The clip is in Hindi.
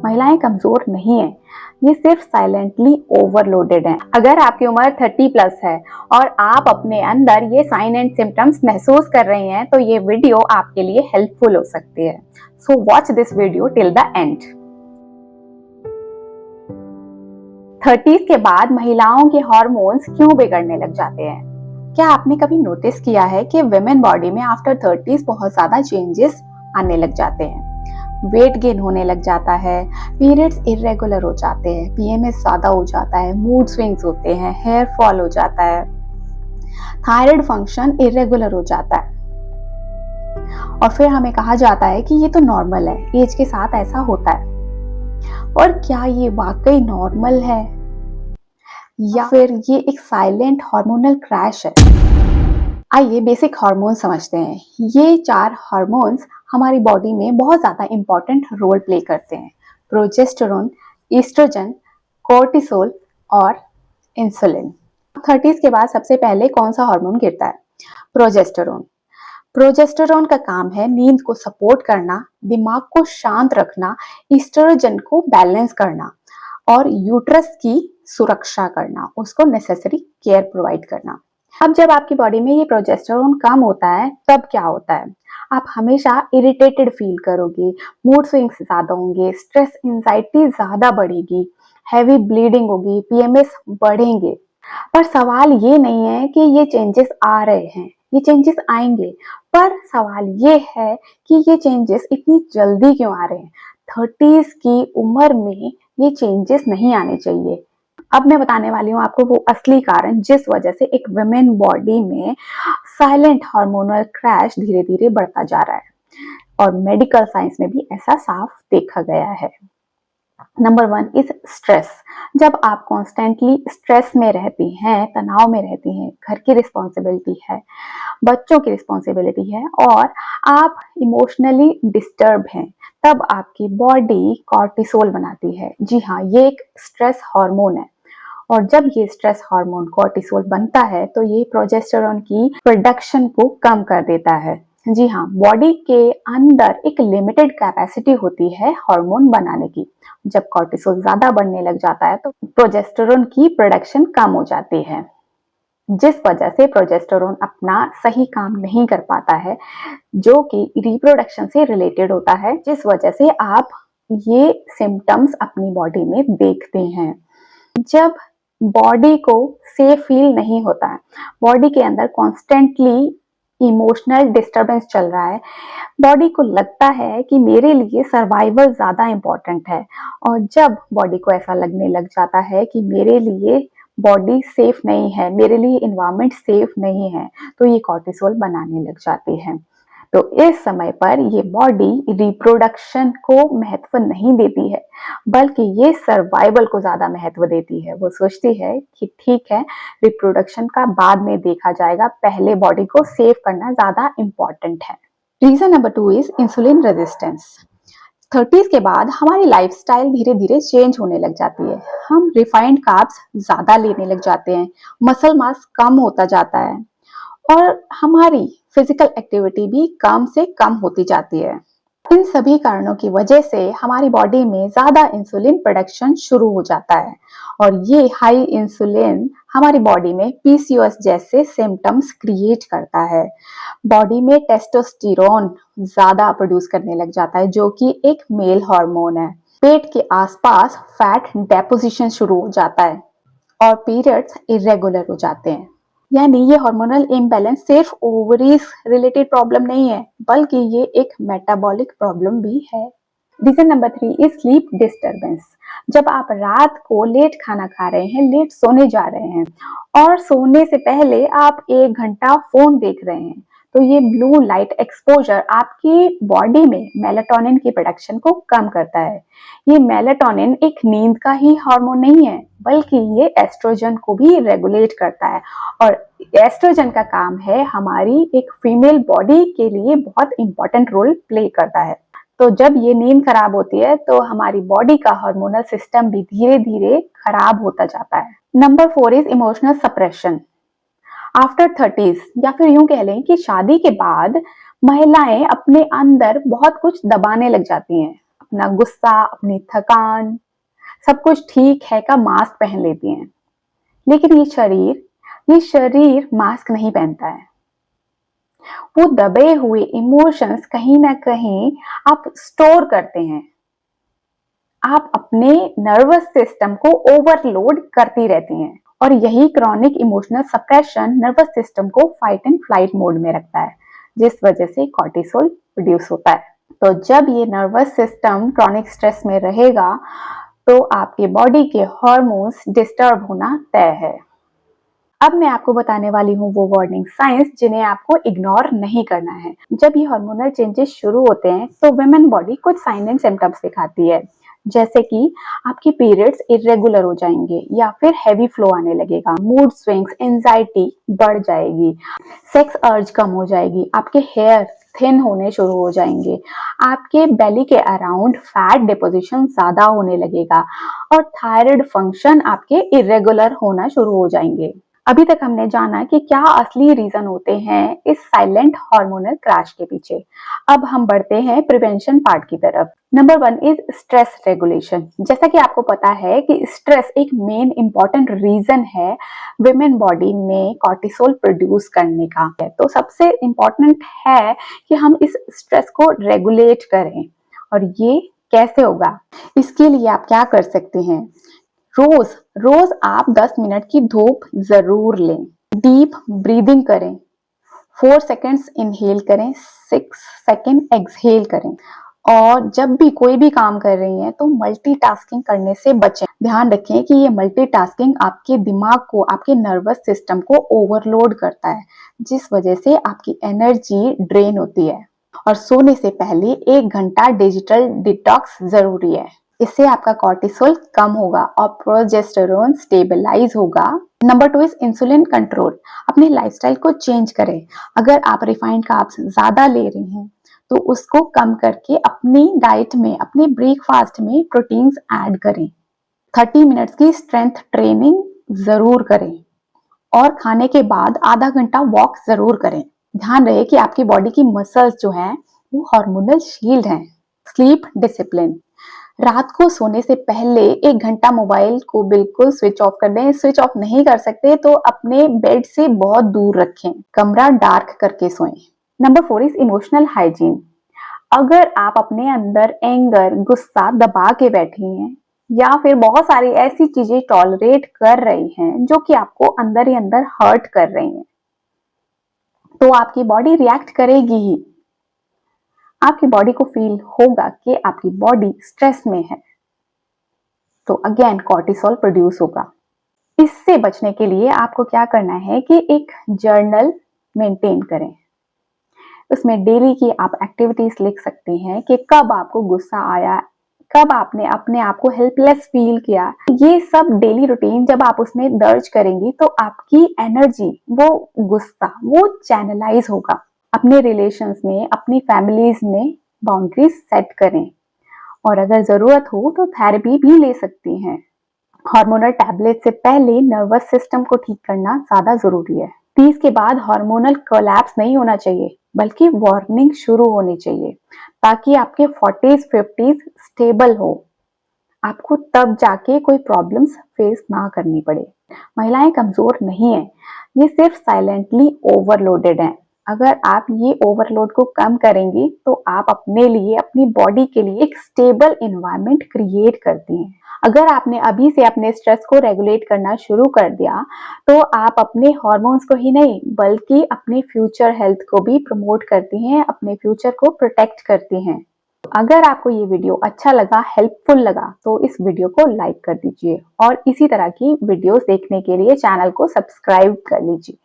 महिलाएं कमजोर नहीं हैं, ये सिर्फ साइलेंटली ओवरलोडेड हैं। अगर आपकी उम्र 30 प्लस है और आप अपने अंदर ये साइन एंड सिम्टम्स महसूस कर रही हैं तो ये वीडियो आपके लिए हेल्पफुल हो सकती है। So watch this video till the end. 30 के बाद महिलाओं के हार्मोन्स क्यों बिगड़ने लग जाते हैं? क्या आपने कभी नोटिस किया है कि विमेन बॉडी में आफ्टर 30 बहुत ज्यादा चेंजेस आने लग जाते हैं? वेट गेन होने लग जाता है, पीरियड्स इरेगुलर हो जाते हैं, पीएमएस ज्यादा हो जाता है, मूड स्विंग्स होते हैं, हेयर फॉल हो जाता है, थायराइड फंक्शन इरेगुलर हो जाता है और फिर हमें कहा जाता है कि ये तो नॉर्मल है, एज के साथ ऐसा होता है। और क्या ये वाकई नॉर्मल है या फिर ये एक साइलेंट हार्मोनल क्रैश है? आइए बेसिक हार्मोन समझते हैं। ये 4 हार्मोन्स हमारी बॉडी में बहुत ज्यादा इंपॉर्टेंट रोल प्ले करते हैं: प्रोजेस्टेरोन, ईस्ट्रोजन, कोर्टिसोल और इंसुलिन। 30 के बाद सबसे पहले कौन सा हार्मोन गिरता है? प्रोजेस्टेरोन। प्रोजेस्टेरोन का काम है नींद को सपोर्ट करना, दिमाग को शांत रखना, ईस्ट्रोजन को बैलेंस करना और यूट्रस की सुरक्षा करना, उसको नेसेसरी केयर प्रोवाइड करना। अब जब आपकी बॉडी में ये प्रोजेस्टेरोन कम होता है तब क्या होता है? आप हमेशा इरिटेटेड फील करोगे, मूड स्विंग्स ज्यादा होंगे, स्ट्रेस एंजाइटी ज्यादा बढ़ेगी, हैवी ब्लीडिंग होगी, पीएमएस बढ़ेंगे। पर सवाल ये नहीं है कि ये चेंजेस आ रहे हैं, ये चेंजेस आएंगे, पर सवाल ये है कि ये चेंजेस इतनी जल्दी क्यों आ रहे हैं? 30s की उम्र में ये चेंजेस नहीं आने चाहिए। अब मैं बताने वाली हूँ आपको वो असली कारण जिस वजह से एक वुमेन बॉडी में साइलेंट हार्मोनल क्रैश धीरे धीरे बढ़ता जा रहा है, और मेडिकल साइंस में भी ऐसा साफ देखा गया है। Number 1 is stress. जब आप कॉन्स्टेंटली स्ट्रेस में रहती हैं, तनाव में रहती हैं, घर की रिस्पॉन्सिबिलिटी है, बच्चों की रिस्पॉन्सिबिलिटी है और आप इमोशनली डिस्टर्ब हैं, तब आपकी बॉडी कॉर्टिसोल बनाती है। जी हाँ, ये एक स्ट्रेस हार्मोन है और जब ये स्ट्रेस हार्मोन कॉर्टिसोल बनता है तो ये प्रोजेस्टेरोन की प्रोडक्शन को कम कर देता है। जी हाँ, बॉडी के अंदर एक लिमिटेड कैपेसिटी होती है हार्मोन बनाने की। जब कॉर्टिसोल ज्यादा बढ़ने लग जाता है तो प्रोजेस्टेरोन की प्रोडक्शन कम हो जाती है, जिस वजह से प्रोजेस्टेरोन अपना सही काम नहीं कर पाता है, जो कि रिप्रोडक्शन से रिलेटेड होता है, जिस वजह से आप ये सिम्टम्स अपनी बॉडी में देखते हैं। जब बॉडी को सेफ फील नहीं होता है, बॉडी के अंदर कॉन्स्टेंटली इमोशनल डिस्टरबेंस चल रहा है, बॉडी को लगता है कि मेरे लिए सर्वाइवल ज्यादा इंपॉर्टेंट है, और जब बॉडी को ऐसा लगने लग जाता है कि मेरे लिए बॉडी सेफ नहीं है, मेरे लिए एनवायरनमेंट सेफ नहीं है, तो ये कॉर्टिसोल बनाने लग जाती है। तो इस समय पर ये बॉडी रिप्रोडक्शन को महत्व नहीं देती है, बल्कि ये सर्वाइवल को ज्यादा महत्व देती है। वो सोचती है कि ठीक है, रिप्रोडक्शन का बाद में देखा जाएगा, पहले बॉडी को सेव करना ज्यादा इंपॉर्टेंट है। Reason number 2 is insulin resistance. 30s के बाद हमारी लाइफस्टाइल धीरे धीरे चेंज होने लग जाती है। हम रिफाइंड कार्ब्स ज्यादा लेने लग जाते हैं, मसल मास कम होता जाता है और हमारी फिजिकल एक्टिविटी भी कम से कम होती जाती है। इन सभी कारणों की वजह से हमारी बॉडी में ज्यादा इंसुलिन प्रोडक्शन शुरू हो जाता है और ये हाई इंसुलिन हमारी बॉडी में पीसीओएस जैसे सिम्टम्स क्रिएट करता है। बॉडी में टेस्टोस्टेरोन ज्यादा प्रोड्यूस करने लग जाता है, जो कि एक मेल हार्मोन है। पेट के आसपास फैट डेपोजिशन शुरू हो जाता है और पीरियड्स इरेगुलर हो जाते हैं। यानी ये हार्मोनल इम्बैलेंस सिर्फ ओवरीज रिलेटेड प्रॉब्लम नहीं है, बल्कि ये एक मेटाबॉलिक प्रॉब्लम भी है। Reason number 3 is sleep disturbance. जब आप रात को लेट खाना खा रहे हैं, लेट सोने जा रहे हैं और सोने से पहले आप 1 घंटा फोन देख रहे हैं, तो ये ब्लू लाइट एक्सपोजर आपकी बॉडी में मेलाटोनिन की प्रोडक्शन को कम करता है। ये मेलाटोनिन एक नींद का ही हार्मोन नहीं है, बल्कि ये एस्ट्रोजन को भी रेगुलेट करता है और एस्ट्रोजन का काम है हमारी एक फीमेल बॉडी के लिए बहुत इंपॉर्टेंट रोल प्ले करता है। तो जब ये नींद खराब होती है तो हमारी बॉडी का हार्मोनल सिस्टम भी धीरे धीरे खराब होता जाता है। Number 4 is emotional suppression. After 30s या फिर यूं कह लें कि शादी के बाद महिलाएं अपने अंदर बहुत कुछ दबाने लग जाती हैं, अपना गुस्सा, अपनी थकान, सब कुछ ठीक है का मास्क पहन लेती हैं। लेकिन ये शरीर मास्क नहीं पहनता है। वो दबे हुए इमोशंस कहीं ना कहीं आप स्टोर करते हैं। आप अपने नर्वस सिस्टम को ओवरलोड करती रहती हैं और यही chronic emotional suppression nervous system को फाइट एंड फ्लाइट मोड में रखता है, जिस वजह से कॉर्टिसोल प्रोड्यूस होता है। तो जब ये नर्वस सिस्टम क्रॉनिक स्ट्रेस में रहेगा तो आपके बॉडी के हार्मोन्स डिस्टर्ब होना तय है। अब मैं आपको बताने वाली हूँ वो वार्निंग साइंस जिन्हें आपको इग्नोर नहीं करना है। जब ये हार्मोनल चेंजेस शुरू होते हैं तो वुमेन बॉडी कुछ साइन एंड सिम्टम्स दिखाती है, जैसे कि आपकी पीरियड्स इरेगुलर हो जाएंगे या फिर हैवी फ्लो आने लगेगा, मूड स्विंग्स, एंजाइटी बढ़ जाएगी, सेक्स अर्ज कम हो जाएगी, आपके हेयर थिन होने शुरू हो जाएंगे, आपके बेली के अराउंड फैट डिपोजिशन ज्यादा होने लगेगा और थायराइड फंक्शन आपके इरेगुलर होना शुरू हो जाएंगे। अभी तक हमने जाना कि क्या असली रीजन होते हैं इस साइलेंट हार्मोनल क्रैश के पीछे। अब हम बढ़ते हैं प्रिवेंशन पार्ट की तरफ। Number 1 is stress regulation. जैसा कि आपको पता है कि स्ट्रेस एक मेन इंपॉर्टेंट रीजन है विमेन बॉडी में कॉर्टिसोल प्रोड्यूस करने का। तो सबसे इंपॉर्टेंट है कि हम इस स्ट्रेस को रेगुलेट करें। और ये कैसे होगा? इसके लिए आप क्या कर सकते हैं? रोज रोज आप 10 मिनट की धूप जरूर लें। डीप ब्रीदिंग करें, 4 सेकेंड्स इनहेल करें, 6 सेकेंड एक्सहेल करें। और जब भी कोई भी काम कर रही हैं तो मल्टीटास्किंग करने से बचें। ध्यान रखें कि ये मल्टीटास्किंग आपके दिमाग को, आपके नर्वस सिस्टम को ओवरलोड करता है, जिस वजह से आपकी एनर्जी ड्रेन होती है। और सोने से पहले 1 घंटा डिजिटल डिटॉक्स जरूरी है। इससे आपका कॉर्टिसोल कम होगा और प्रोजेस्टेरोन स्टेबलाइज होगा। Number 2 is insulin control. अपनी लाइफस्टाइल को चेंज करें। अगर आप रिफाइंड कार्ब्स ज्यादा ले रहे हैं तो उसको कम करके अपनी डाइट में, अपने ब्रेकफास्ट में प्रोटीन्स ऐड करें। 30 मिनट्स की स्ट्रेंथ ट्रेनिंग जरूर करें और खाने के बाद आधा घंटा वॉक जरूर करें। ध्यान रहे कि आपकी बॉडी की मसल्स जो है वो हार्मोनल शील्ड हैं। Sleep discipline. रात को सोने से पहले 1 घंटा मोबाइल को बिल्कुल स्विच ऑफ कर दें। स्विच ऑफ नहीं कर सकते तो अपने बेड से बहुत दूर रखें। कमरा डार्क करके सोएं। Number 4 is emotional hygiene. अगर आप अपने अंदर एंगर, गुस्सा दबा के बैठी हैं या फिर बहुत सारी ऐसी चीजें टॉलरेट कर रही हैं जो कि आपको अंदर ही अंदर हर्ट कर रही हैं, तो आपकी बॉडी रिएक्ट करेगी ही। आपकी बॉडी को फील होगा कि आपकी बॉडी स्ट्रेस में है, तो अगेन कॉर्टिसोल प्रोड्यूस होगा। इससे बचने के लिए आपको क्या करना है कि एक जर्नल मेंटेन करें। उसमें डेली की आप एक्टिविटीज लिख सकते हैं कि कब आपको गुस्सा आया, कब आपने अपने आप को हेल्पलेस फील किया। ये सब डेली रूटीन जब आप उसमें दर्ज करेंगी तो आपकी एनर्जी, वो गुस्सा, वो चैनलाइज होगा। अपने रिलेशंस में, अपनी फैमिलीज में बाउंड्रीज सेट करें और अगर जरूरत हो तो थेरेपी भी ले सकती हैं। हार्मोनल टैबलेट से पहले नर्वस सिस्टम को ठीक करना ज्यादा जरूरी है। 30 के बाद हार्मोनल कोलैप्स नहीं होना चाहिए, बल्कि वार्निंग शुरू होनी चाहिए, ताकि आपके 40s 50s स्टेबल हो, आपको तब जाके कोई प्रॉब्लम्स फेस ना करनी पड़े। महिलाएं कमजोर नहीं है, ये सिर्फ साइलेंटली ओवरलोडेड हैं। अगर आप ये ओवरलोड को कम करेंगी तो आप अपने लिए, अपनी बॉडी के लिए एक स्टेबल एनवायरनमेंट क्रिएट करती हैं। अगर आपने अभी से अपने स्ट्रेस को रेगुलेट करना शुरू कर दिया तो आप अपने हार्मोन्स को ही नहीं बल्कि अपने फ्यूचर हेल्थ को भी प्रमोट करती हैं, अपने फ्यूचर को प्रोटेक्ट करती हैं। अगर आपको ये वीडियो अच्छा लगा, हेल्पफुल लगा, तो इस वीडियो को लाइक कर दीजिए और इसी तरह की वीडियोस देखने के लिए चैनल को सब्सक्राइब कर लीजिए।